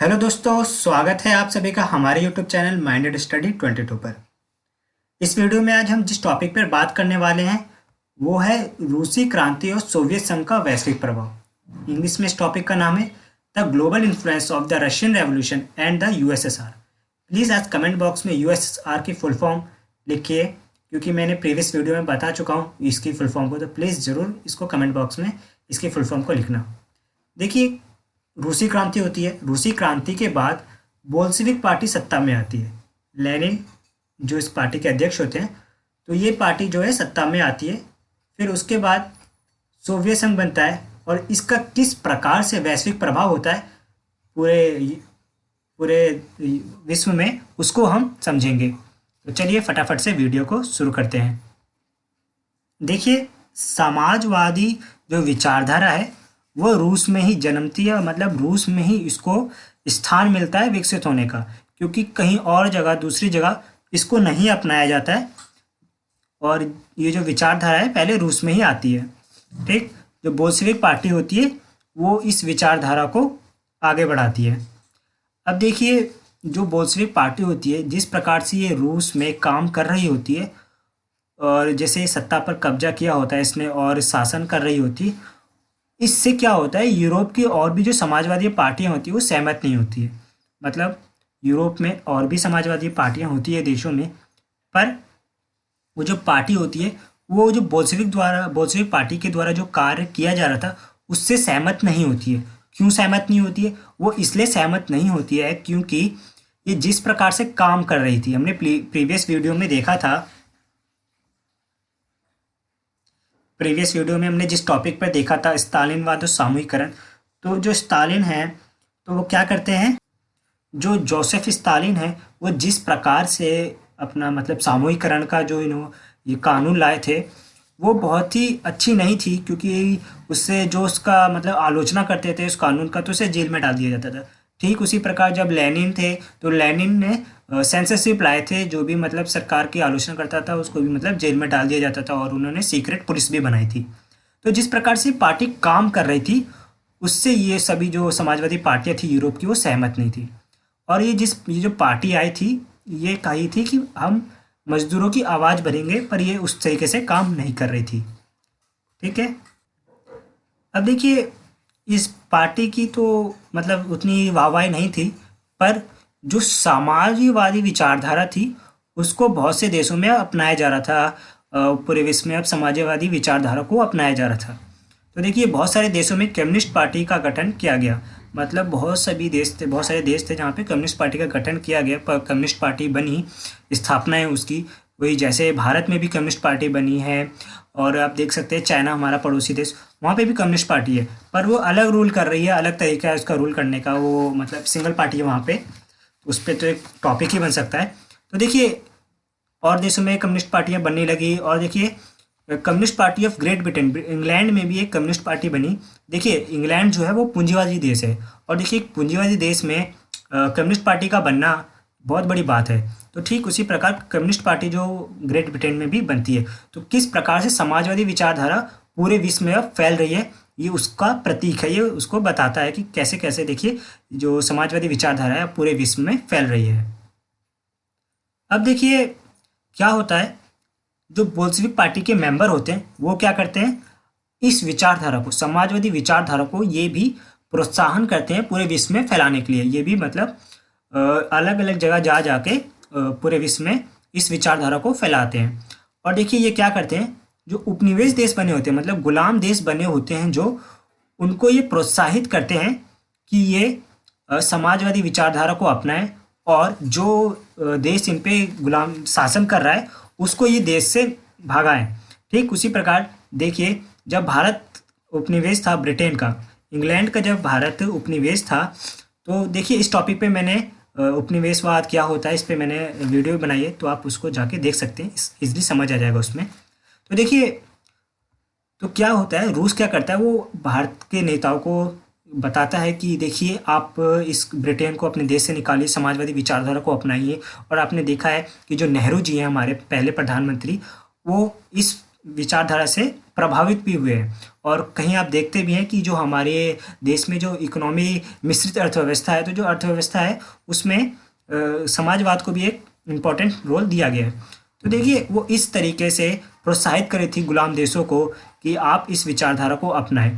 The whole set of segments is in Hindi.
हेलो दोस्तों, स्वागत है आप सभी का हमारे यूट्यूब चैनल माइंडेड स्टडी 22 पर। इस वीडियो में आज हम जिस टॉपिक पर बात करने वाले हैं वो है रूसी क्रांति और सोवियत संघ का वैश्विक प्रभाव। इंग्लिश में इस टॉपिक का नाम है the global influence of the Russian revolution and the USSR. Please आज कमेंट बॉक्स में यूएसएसआर की फुल फॉर्म लिखिए, क्योंकि मैंने प्रीवियस वीडियो में बता चुका हूँ इसकी फुल फॉर्म को, तो प्लीज़ ज़रूर इसको कमेंट बॉक्स में इसकी फुल फॉर्म को लिखना। देखिए, रूसी क्रांति होती है। रूसी क्रांति के बाद बोल्शेविक पार्टी सत्ता में आती है। लेनिन जो इस पार्टी के अध्यक्ष होते हैं, तो ये पार्टी जो है सत्ता में आती है। फिर उसके बाद सोवियत संघ बनता है और इसका किस प्रकार से वैश्विक प्रभाव होता है पूरे पूरे विश्व में, उसको हम समझेंगे। तो चलिए फटाफट से वीडियो को शुरू करते हैं। देखिए, समाजवादी जो विचारधारा है वो रूस में ही जन्मती है, मतलब रूस में ही इसको स्थान मिलता है विकसित होने का, क्योंकि कहीं और जगह दूसरी जगह इसको नहीं अपनाया जाता है। और ये जो विचारधारा है पहले रूस में ही आती है। ठीक, जो बोल्शेविक पार्टी होती है वो इस विचारधारा को आगे बढ़ाती है। अब देखिए, जो बोल्शेविक पार्टी होती है जिस प्रकार से ये रूस में काम कर रही होती है और जैसे सत्ता पर कब्जा किया होता है इसने और शासन कर रही होती है, इससे क्या होता है, यूरोप की और भी जो समाजवादी पार्टियां होती है वो सहमत नहीं होती है। मतलब यूरोप में और भी समाजवादी पार्टियां होती है देशों में, पर वो जो पार्टी होती है वो जो बोल्शेविक पार्टी के द्वारा जो कार्य किया जा रहा था उससे सहमत नहीं होती है। क्यों सहमत नहीं होती है? वो इसलिए सहमत नहीं होती है क्योंकि ये जिस प्रकार से काम कर रही थी, हमने प्रीवियस वीडियो में देखा था। प्रीवियस वीडियो में हमने जिस टॉपिक पर देखा था स्टालिनवाद और सामूहिकरण, तो जो स्टालिन है तो वो क्या करते हैं, जो जोसेफ स्टालिन है वो जिस प्रकार से अपना मतलब सामूहिकरण का जो ये कानून लाए थे वो बहुत ही अच्छी नहीं थी, क्योंकि उससे जो उसका मतलब आलोचना करते थे उस कानून का तो उसे जेल में डाल दिया जाता था। ठीक उसी प्रकार जब लेनिन थे तो लेनिन ने सेंसरशिप लाए थे, जो भी मतलब सरकार की आलोचना करता था उसको भी मतलब जेल में डाल दिया जाता था, और उन्होंने सीक्रेट पुलिस भी बनाई थी। तो जिस प्रकार से पार्टी काम कर रही थी उससे ये सभी जो समाजवादी पार्टियां थी यूरोप की वो सहमत नहीं थी। और ये जो पार्टी आई थी ये कही थी कि हम मजदूरों की आवाज़ भरेंगे, पर ये उस तरीके से काम नहीं कर रही थी। ठीक है, अब देखिए, इस पार्टी की तो मतलब उतनी वाहवाही नहीं थी, पर जो समाजवादी विचारधारा थी उसको बहुत से देशों में अपनाया जा रहा था। पूरे विश्व में अब समाजवादी विचारधारा को अपनाया जा रहा था। तो देखिए, बहुत सारे देशों में कम्युनिस्ट पार्टी का गठन किया गया। मतलब बहुत सारे देश थे जहाँ पे कम्युनिस्ट पार्टी का गठन किया गया, पर कम्युनिस्ट पार्टी बनी, स्थापना है उसकी। वही जैसे भारत में भी कम्युनिस्ट पार्टी बनी है, और आप देख सकते हैं चाइना हमारा पड़ोसी देश, वहाँ पे भी कम्युनिस्ट पार्टी है, पर वो अलग रूल कर रही है, अलग तरीका है उसका रूल करने का। वो मतलब सिंगल पार्टी है वहाँ पे, तो उस पर तो एक टॉपिक ही बन सकता है। तो देखिए, और देशों में कम्युनिस्ट पार्टियाँ बनने लगी। और देखिए, communist party of great Britain, England में भी एक कम्युनिस्ट पार्टी बनी। देखिए, इंग्लैंड जो है वो पूंजीवादी देश है, और देखिए पूंजीवादी देश में कम्युनिस्ट पार्टी का बनना बहुत बड़ी बात है। तो ठीक उसी प्रकार कम्युनिस्ट पार्टी जो ग्रेट ब्रिटेन में भी बनती है। तो किस प्रकार से समाजवादी विचारधारा पूरे विश्व में अब फैल रही है, ये उसका प्रतीक है, ये उसको बताता है कि कैसे कैसे देखिए जो समाजवादी विचारधारा है पूरे विश्व में फैल रही है। अब देखिए क्या होता है, जो बोल्शेविक पार्टी के मेंबर होते हैं वो क्या करते हैं, इस विचारधारा को, समाजवादी विचारधारा को ये भी प्रोत्साहन करते हैं पूरे विश्व में फैलाने के लिए। ये भी मतलब अलग अलग जगह जा जाके पूरे विश्व में इस विचारधारा को फैलाते हैं। और देखिए ये क्या करते हैं, जो उपनिवेश देश बने होते हैं, मतलब गुलाम देश बने होते हैं, जो उनको ये प्रोत्साहित करते हैं कि ये समाजवादी विचारधारा को अपनाएं, और जो देश इन पे गुलाम शासन कर रहा है उसको ये देश से भागाएं। ठीक उसी प्रकार देखिए, जब भारत उपनिवेश था ब्रिटेन का, इंग्लैंड का जब भारत उपनिवेश था, तो देखिए इस टॉपिक पे मैंने उपनिवेशवाद क्या होता है इस पे मैंने वीडियो बनाई है, तो आप उसको जाके देख सकते हैं, इजली समझ आ जाएगा उसमें। तो देखिए, तो क्या होता है, रूस क्या करता है, वो भारत के नेताओं को बताता है कि देखिए आप इस ब्रिटेन को अपने देश से निकालिए, समाजवादी विचारधारा को अपनाइए। और आपने देखा है कि जो नेहरू जी हैं हमारे पहले प्रधानमंत्री, वो इस विचारधारा से प्रभावित भी हुए हैं। और कहीं आप देखते भी हैं कि जो हमारे देश में जो इकोनॉमी मिश्रित अर्थव्यवस्था है, तो जो अर्थव्यवस्था है उसमें समाजवाद को भी एक इम्पॉर्टेंट रोल दिया गया है। तो देखिए वो इस तरीके से प्रोत्साहित करी थी गुलाम देशों को कि आप इस विचारधारा को अपनाएं।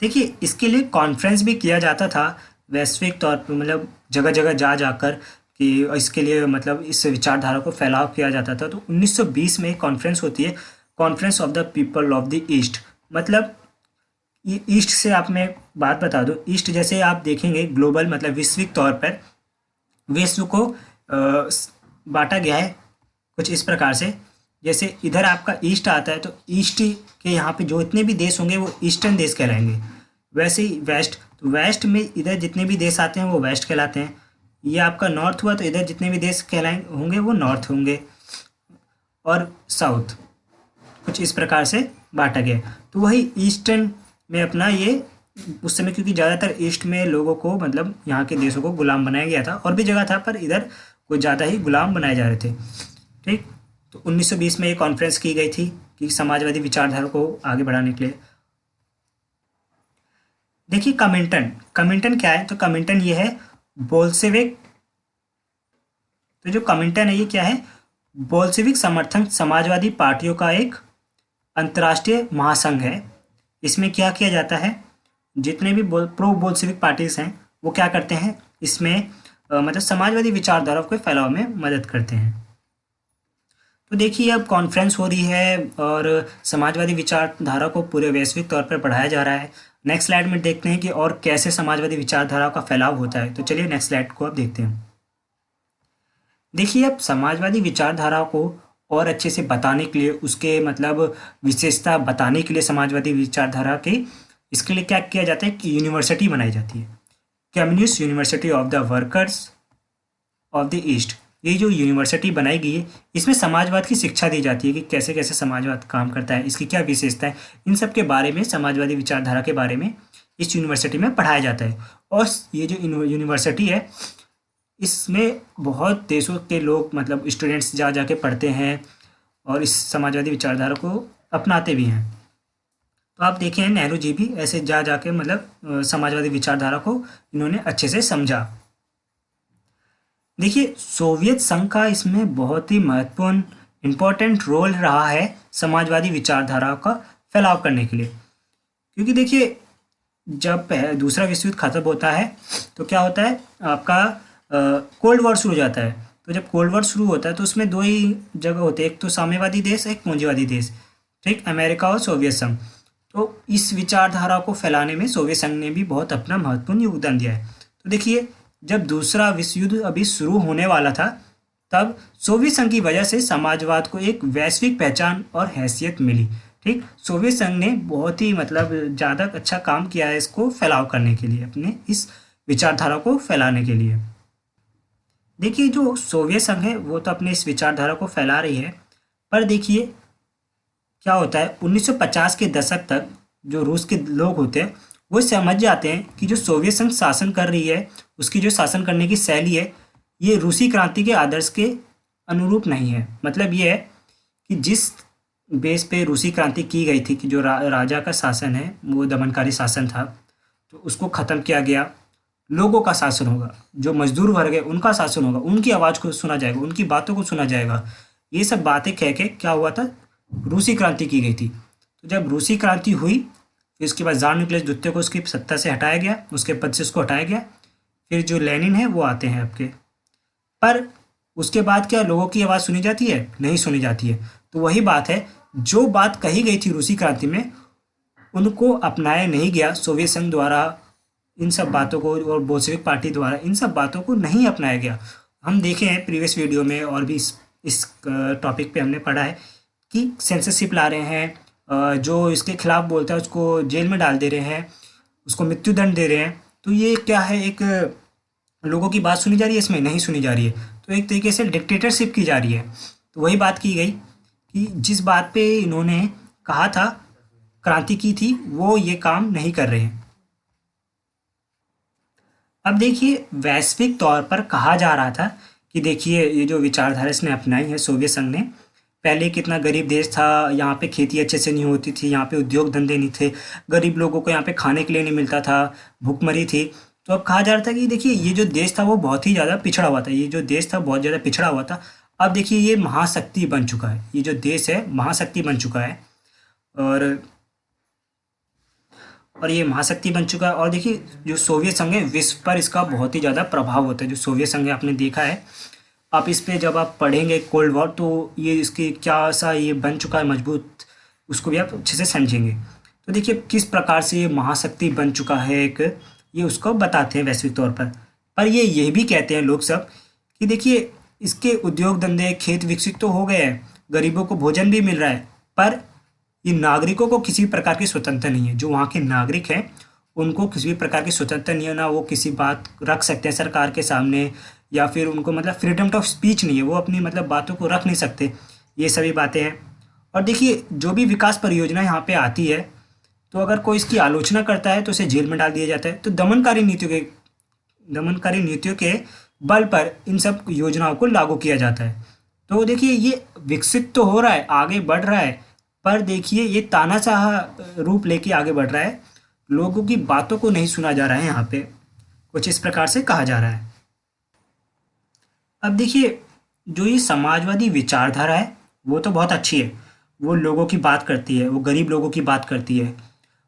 देखिए इसके लिए कॉन्फ्रेंस भी किया जाता था वैश्विक तौर पर, मतलब जगह जगह जा जाकर कि इसके लिए मतलब इस विचारधारा को फैलाव किया जाता था। तो 1920 में एक कॉन्फ्रेंस होती है, conference of the people of the east. मतलब ये ईस्ट से आप मैं बात बता दूं, ईस्ट जैसे आप देखेंगे ग्लोबल मतलब वैश्विक तौर पर विश्व को बांटा गया है कुछ इस प्रकार से। जैसे इधर आपका ईस्ट आता है, तो ईस्ट के यहाँ पे जो इतने भी देश होंगे वो ईस्टर्न देश कहलाएंगे। वैसे ही वेस्ट, तो वेस्ट में इधर जितने भी देश आते हैं वो वेस्ट कहलाते हैं। ये आपका नॉर्थ हुआ, तो इधर जितने भी देश कहलाएंगे होंगे वो नॉर्थ होंगे। और साउथ कुछ इस प्रकार से बांटा गया। तो वही ईस्टर्न में अपना ये उस समय, क्योंकि ज़्यादातर ईस्ट में लोगों को मतलब यहाँ के देशों को गुलाम बनाया गया था, और भी जगह था पर इधर कुछ ज़्यादा ही गुलाम बनाए जा रहे थे। ठीक, तो 1920 में ये कॉन्फ्रेंस की गई थी कि समाजवादी विचारधारा को आगे बढ़ाने के लिए। देखिए कमिंटन, कमिंटन क्या है? तो कमिंटन ये है बोल्शेविक। तो जो कमिंटन है ये क्या है? बोल्शेविक समर्थन समाजवादी पार्टियों का एक अंतर्राष्ट्रीय महासंघ है। इसमें क्या किया जाता है, जितने भी प्रो बोल्शेविक पार्टीज हैं वो क्या करते हैं इसमें मतलब समाजवादी विचारधारा के फैलाव में मदद करते हैं। तो देखिए अब कॉन्फ्रेंस हो रही है और समाजवादी विचारधारा को पूरे वैश्विक तौर पर बढ़ाया जा रहा है। नेक्स्ट स्लाइड में देखते हैं कि और कैसे समाजवादी विचारधारा का फैलाव होता है। तो चलिए नेक्स्ट स्लाइड को अब देखते हैं। देखिए अब समाजवादी विचारधारा को और अच्छे से बताने के लिए, उसके मतलब विशेषता बताने के लिए समाजवादी विचारधारा के, इसके लिए क्या किया जाता है कि यूनिवर्सिटी बनाई जाती है, communist university of the workers of the east. ये जो यूनिवर्सिटी बनाई गई है इसमें समाजवाद की शिक्षा दी जाती है कि कैसे कैसे समाजवाद काम करता है, इसकी क्या विशेषता है, इन सब के बारे में, समाजवादी विचारधारा के बारे में इस यूनिवर्सिटी में पढ़ाया जाता है। और ये जो यूनिवर्सिटी है इसमें बहुत देशों के लोग मतलब स्टूडेंट्स जा जा के पढ़ते हैं और इस समाजवादी विचारधारा को अपनाते भी हैं। तो आप देखें नेहरू जी भी ऐसे जा जा के मतलब समाजवादी विचारधारा को इन्होंने अच्छे से समझा। देखिए सोवियत संघ का इसमें बहुत ही महत्वपूर्ण इम्पोर्टेंट रोल रहा है समाजवादी विचारधारा का फैलाव करने के लिए। क्योंकि देखिए जब दूसरा विश्व युद्ध खत्म होता है तो क्या होता है, आपका कोल्ड वॉर शुरू हो जाता है। तो जब कोल्ड वॉर शुरू होता है तो उसमें दो ही जगह होते हैं, एक तो साम्यवादी देश, एक पूंजीवादी देश, ठीक, अमेरिका और सोवियत संघ। तो इस विचारधारा को फैलाने में सोवियत संघ ने भी बहुत अपना महत्वपूर्ण योगदान दिया है। तो देखिए जब दूसरा विश्व युद्ध अभी शुरू होने वाला था तब सोवियत संघ की वजह से समाजवाद को एक वैश्विक पहचान और हैसियत मिली। ठीक, सोवियत संघ ने बहुत ही मतलब ज़्यादा अच्छा काम किया है इसको फैलाव करने के लिए, अपने इस विचारधारा को फैलाने के लिए। देखिए जो सोवियत संघ है वो तो अपने इस विचारधारा को फैला रही है, पर देखिए क्या होता है 1950 के दशक तक जो रूस के लोग होते हैं वो समझ जाते हैं कि जो सोवियत संघ शासन कर रही है, उसकी जो शासन करने की शैली है ये रूसी क्रांति के आदर्श के अनुरूप नहीं है। मतलब ये है कि जिस बेस पे रूसी क्रांति की गई थी कि जो राजा का शासन है वो दमनकारी शासन था, तो उसको ख़त्म किया गया। लोगों का शासन होगा, जो मजदूर वर्ग है उनका शासन होगा, उनकी आवाज़ को सुना जाएगा, उनकी बातों को सुना जाएगा। ये सब बातें कह के क्या हुआ था, रूसी क्रांति की गई थी। तो जब रूसी क्रांति हुई फिर इसके बाद ज़ार निकोलस द्वितीय को उसकी सत्ता से हटाया गया, उसके पद से उसको हटाया गया। फिर जो लेनिन है वो आते हैं आपके, पर उसके बाद क्या लोगों की आवाज़ सुनी जाती है? नहीं सुनी जाती है। तो वही बात है, जो बात कही गई थी रूसी क्रांति में उनको अपनाया नहीं गया सोवियत संघ द्वारा, इन सब बातों को, और बोल्शेविक पार्टी द्वारा इन सब बातों को नहीं अपनाया गया। हम देखे हैं प्रीवियस वीडियो में और भी इस टॉपिक पे हमने पढ़ा है कि सेंसरशिप ला रहे हैं, जो इसके खिलाफ बोलता है उसको जेल में डाल दे रहे हैं, उसको मृत्युदंड दे रहे हैं। तो ये क्या है, एक लोगों की बात सुनी जा रही है, इसमें नहीं सुनी जा रही है। तो एक तरीके से डिक्टेटरशिप की जा रही है। तो वही बात की गई कि जिस बात पे इन्होंने कहा था, क्रांति की थी, वो ये काम नहीं कर रहे हैं। अब देखिए वैश्विक तौर पर कहा जा रहा था कि देखिए ये जो विचारधारा इसने अपनाई है सोवियत संघ ने, पहले कितना गरीब देश था, यहाँ पे खेती अच्छे से नहीं होती थी, यहाँ पे उद्योग धंधे नहीं थे, गरीब लोगों को यहाँ पे खाने के लिए नहीं मिलता था, भूखमरी थी। तो अब कहा जा रहा था कि देखिए ये जो देश था वो बहुत ही ज़्यादा पिछड़ा हुआ था, ये जो देश था बहुत ज़्यादा पिछड़ा हुआ था। अब देखिए ये महाशक्ति बन चुका है, ये जो देश है महाशक्ति बन चुका है। और ये महाशक्ति बन चुका है। और देखिए जो सोवियत संघ है विश्व पर इसका बहुत ही ज़्यादा प्रभाव होता है। जो सोवियत संघ है आपने देखा है, आप इस पे जब आप पढ़ेंगे कोल्ड वॉर तो ये इसकी क्या सा ये बन चुका है मजबूत, उसको भी आप अच्छे से समझेंगे। तो देखिए किस प्रकार से ये महाशक्ति बन चुका है एक, ये उसको बताते हैं वैश्विक तौर पर ये भी कहते हैं लोग सब कि देखिए इसके उद्योग धंधे खेत विकसित तो हो गए हैं, गरीबों को भोजन भी मिल रहा है, पर ये नागरिकों को किसी प्रकार की स्वतंत्रता नहीं है। जो वहाँ के नागरिक हैं उनको किसी भी प्रकार की स्वतंत्रता नहीं है, ना वो किसी बात रख सकते हैं सरकार के सामने, या फिर उनको मतलब फ्रीडम ऑफ स्पीच नहीं है, वो अपनी मतलब बातों को रख नहीं सकते। ये सभी बातें हैं। और देखिए जो भी विकास परियोजना यहाँ पे आती है तो अगर कोई इसकी आलोचना करता है तो उसे जेल में डाल दिया जाता है। तो दमनकारी नीतियों के बल पर इन सब योजनाओं को लागू किया जाता है। तो देखिए ये विकसित तो हो रहा है, आगे बढ़ रहा है, पर देखिए ये तानाशाह रूप लेके आगे बढ़ रहा है, लोगों की बातों को नहीं सुना जा रहा है। यहाँ पे कुछ इस प्रकार से कहा जा रहा है। अब देखिए जो ये समाजवादी विचारधारा है वो तो बहुत अच्छी है, वो लोगों की बात करती है, वो गरीब लोगों की बात करती है,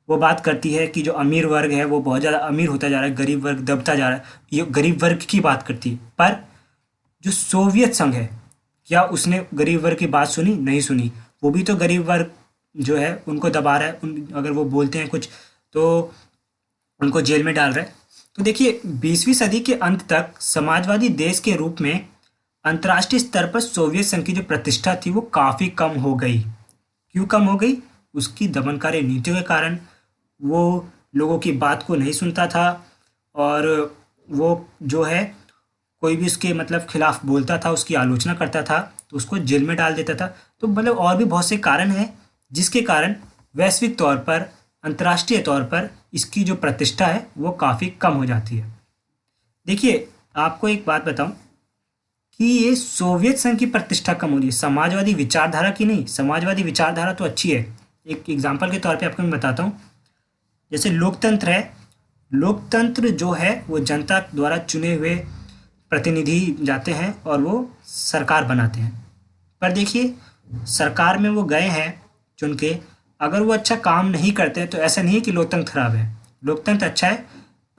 वो बात करती है कि जो अमीर वर्ग है वो बहुत ज़्यादा अमीर होता जा रहा है, गरीब वर्ग दबता जा रहा है, ये गरीब वर्ग की बात करती है। पर जो सोवियत संघ है, क्या उसने गरीब वर्ग की बात सुनी? नहीं सुनी। वो भी तो गरीब वर्ग जो है उनको दबा रहा है, अगर वो बोलते हैं कुछ तो उनको जेल में डाल रहा है। तो देखिए 20वीं सदी के अंत तक समाजवादी देश के रूप में अंतर्राष्ट्रीय स्तर पर सोवियत संघ की जो प्रतिष्ठा थी वो काफ़ी कम हो गई। क्यों कम हो गई? उसकी दमनकारी नीतियों के कारण। वो लोगों की बात को नहीं सुनता था, और वो जो है कोई भी उसके मतलब खिलाफ बोलता था, उसकी आलोचना करता था तो उसको जेल में डाल देता था। तो मतलब और भी बहुत से कारण हैं जिसके कारण वैश्विक तौर पर, अंतर्राष्ट्रीय तौर पर इसकी जो प्रतिष्ठा है वो काफ़ी कम हो जाती है। देखिए आपको एक बात बताऊं कि ये सोवियत संघ की प्रतिष्ठा कम हो रही है, समाजवादी विचारधारा की नहीं। समाजवादी विचारधारा तो अच्छी है। एक एग्जाम्पल के तौर पे आपको मैं बताता हूँ, जैसे लोकतंत्र है, लोकतंत्र जो है वो जनता द्वारा चुने हुए प्रतिनिधि जाते हैं और वो सरकार बनाते हैं। पर देखिए सरकार में वो गए हैं चुन के, अगर वो अच्छा काम नहीं करते हैं तो ऐसा नहीं है कि लोकतंत्र खराब है, लोकतंत्र अच्छा है,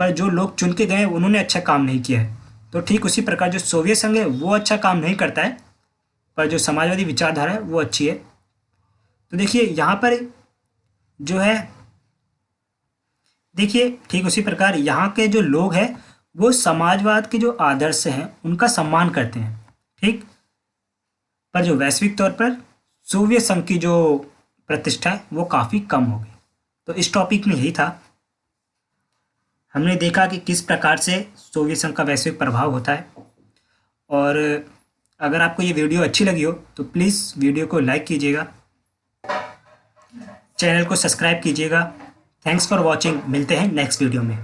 पर जो लोग चुन के गए उन्होंने अच्छा काम नहीं किया है। तो ठीक उसी प्रकार जो सोवियत संघ है वो अच्छा काम नहीं करता है, पर जो समाजवादी विचारधारा है वो अच्छी है। तो देखिए यहाँ पर जो है, देखिए ठीक उसी प्रकार यहाँ के जो लोग हैं वो समाजवाद के जो आदर्श हैं उनका सम्मान करते हैं, ठीक। पर जो वैश्विक तौर पर सोवियत संघ की जो प्रतिष्ठा है वो काफ़ी कम हो गई। तो इस टॉपिक में यही था, हमने देखा कि किस प्रकार से सोवियत संघ का वैश्विक प्रभाव होता है। और अगर आपको ये वीडियो अच्छी लगी हो तो प्लीज़ वीडियो को लाइक कीजिएगा, चैनल को सब्सक्राइब कीजिएगा। थैंक्स फॉर वॉचिंग, मिलते हैं नेक्स्ट वीडियो में।